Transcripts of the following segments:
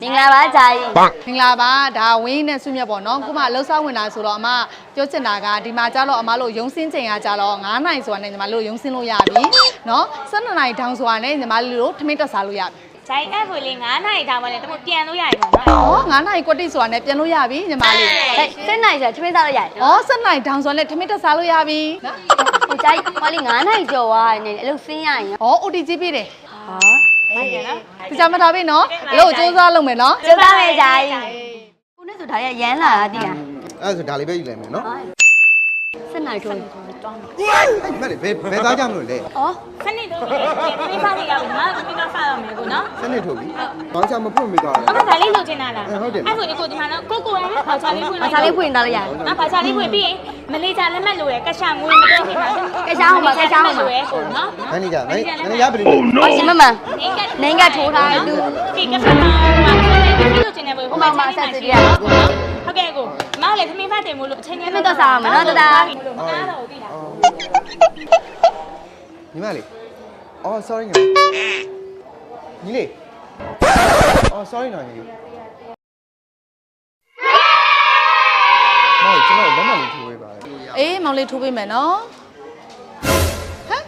မင်္ဂလာပါဂျာကြီးမင်္ဂလာပါဒါဝင်းနဲ့ဆုမြတ်ပေါ့နော်ခုမှလှုပ်ဆောင်ဝင်တာဆိုတော့အမပြောချင်တာကဒီမှာကြတော့အမတို့ရုံးစင်းချိန်ကကြတော့9နိုင်ဆိုတာနဲ့ညီမတို့ရုံးစင်းလို့ရပြီနော်12နိုင်ထောင်ဆိုတာနဲ့ညီမတို့ထမင်းတက်စားလို့ရပြီဂျာကြီးအဲ့ဆိုလေ9နိုင်ထောင်ပါလေတမို့ပြန်လို့ရပြီပေါ့နော်9နိုင်ကွက်တိဆိုတာနဲ့ပြန်လို့ရပြီညီမလေး7နိုင်ဆိုထမင်းစားလို့ရတယ်ဩ7နိုင်ထောင်ဆိုတာနဲ့ထမင်းတက်စားလို့ရပြီနော်ဟိုဂျာကြီးမလေး9နိုင်ကျော်သွားနေအလုပ်စင်းရရင်ဩ OTG ပြည့်တယ်ဟာဟုတ်တယ်နော်ဒီကြမှာထားပြီနော်အလုပ်စူးစမ်းလုပ်မယ်နော်စူးစမ်းမယ်ဂျာကြီးကိုနဲ့ဆိုဒါရရမ်းလာတာတိလားအဲ့ဆိုဒါလေးပဲယူလိုက်မယ်နော်7နိုင်ကျော်မလေးဘယ်သားကြမလို့လဲဩခဏတော့ဒီစားလေးရအောင်ငါကပြစားရမယ်ကိုနော်စနစ်ထုတ်ပြီဘောင်းချမဖွင့်မိတော့ဟုတ်ကဲ့ဒါလေးလုပ်ချင်တာလားဟုတ်တယ်အဲ့ဆိုဒီကိုဒီမှာနော်ကိုလည်းဘာချာလေးဖွင့်လိုက်ဘာချာလေးဖွင့်တာလည်းရတယ်နော်ဘာချာလေးဖွင့်ပြီးရင်မလေးချာလက်မှတ်လို့ရကရှာငွေမပြောခင်ပါကရှာဟုတ်ပါကရှာဟုတ်ပါကိုနော်မန်နေဂျာမန်နေဂျာဘယ်လိုဟုတ်ရှင်မမနိုင်ကထိုးထားတယ်သူဒီကစားမှာလုပ်ချင်တယ်ဘယ်ဟိုမှာဆက်စစ်ရဟုတ်ကဲ့ကိုမလည်းသမီးဖတ်တယ်မို့လို့အချိန်နဲ့တော့စားမှာနော်တတာမနာတော့ပြီလားညီမလေးအော် sorry ညီလေးအော် sorry နော်ညီလေးမောင်ကျွန်တော်လက်မလေးထိုးပေးပါလေအေးမောင်လေးထိုးပေးမယ်နော်ဟမ်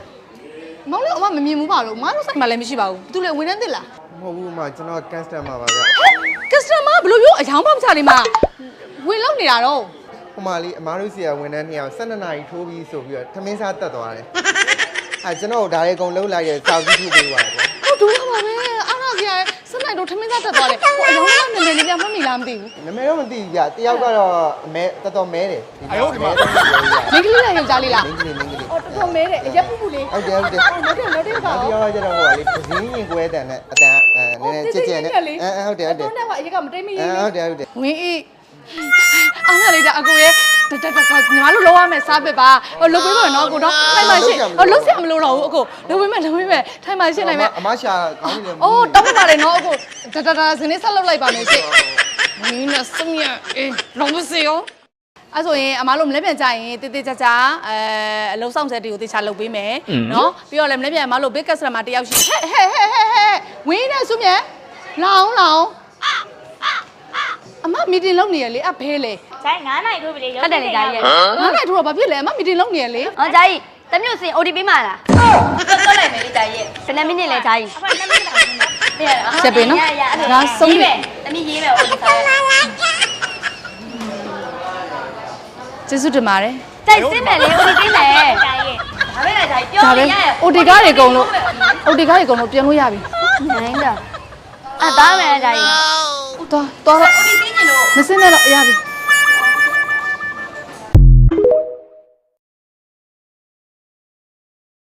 မောင်လေးအမမမြင်ဘူးပါလို့မတို့ဆိုင်မှာလည်းမရှိပါဘူးသူလည်းဝင်နေသစ်လားမဟုတ်ဘူးအမကျွန်တော် customer ပါဗျ customer ဘယ်လိုမျိုးအယောင်ပေါက်ချလေးမှာဝင်လောက်နေတာတော့ဟိုမလေးအမားတို့စီကဝန်ထမ်း2ယောက်12နာရီထိုးပြီးဆိုပြီးတော့ထမင်းစားတက်သွားတယ်အဲကျွန်တော်ဒါတွေအကုန်လုံးလိုက်ရစောက်ပြီးထိုးပေးပါတယ်ဟုတ်တူလားပါပဲအားနာကြီးစနိုက်တော့ထမင်းစားတက်သွားတယ်ဟိုအယောင်ကနည်းနည်းလေးမှမမိလားမသိဘူးနာမည်တော့မသိဘူးဗျတယောက်ကတော့မဲတော်တော်မဲတယ်အယောဒီမှာမင်းကလေးလားယောက်ျားလေးလားမင်းကလေးအော်တော်တော်မဲတယ်အရက်ပူပူလေးဟုတ်တယ်ဟုတ်တယ်ဟုတ်တယ်လက်တွေကတယောက်ကျတော့ဟိုကလေပဇင်းရင်ကွဲတဲ့နဲ့အတန်နည်းနည်းကြက်ကြက်နဲ့ဟုတ်တယ်ဟုတ်တယ်တော့တော့အရက်ကမတိတ်မရင်းဟုတ်တယ်ဟုတ်တယ်ဝင်းအေးအားနာလေးကအကိုရဲ့ညီမတို့လောက်ရမယ်စားပစ်ပါဟိုလုပ်ပေးမယ်နော်အကိုတော့ထိုင်ပါရှင်းဟိုလုပ်စရာမလိုတော့ဘူးအကိုလုပ်ပေးမယ်ထိုင်ပါရှင်းနိုင်မယ်အမရှာကောင်းနေတယ်အိုးတောင်းပါလေနော်အကိုဇင်းလေးဆက်လုပ်လိုက်ပါမယ်ရှင်းမင်းနဲ့စမြအေးလုံးမစေရောအဲ့ဆိုရင်အမတို့မလဲပြန်ကြရင်တေးသေးချာချာအလုံးဆောင်ဆက်တွေကိုတေချာလုပ်ပေးမယ်နော်ပြီးတော့လည်းမလဲပြန်အမတို့ big customer တယောက်ရှိဟဲ့ဝင်းနဲ့စုမြလောင်းအမမီတင်လုပ်နေရလေအဖဲလေဂျာကြီး9နိုင်ထိုးပြီလေရုပ်တယ်လေဂျာကြီး9နိုင်ထိုးတော့ဘာဖြစ်လဲအမမီတင်လုပ်နေရလေဟောဂျာကြီးတမျိုးစင် OD ပေးမှာလားတွတ်လိုက်မယ်လေဂျာကြီးဘယ်နှမိနစ်လဲဂျာကြီးအဖေ2မိနစ်တောင်ရှင်းတယ်ချက်ပေးနော်ဒါဆုံးပြီတမီးရေးမယ် OD စားကျေးဇူးတင်ပါတယ်တိုက်စစ်မယ်လေ OD ပေးမယ်ဂျာကြီးဒါပဲလေဂျာကြီးပြောရရ OD ကားတွေအကုန်လုံး OD ကားတွေအကုန်လုံးပြန်လို့ရပြီနိုင်တာသားမယ်ဂျာကြီးသွား OD ပေးနေလို့မစင်းနဲ့တော့ရပြီ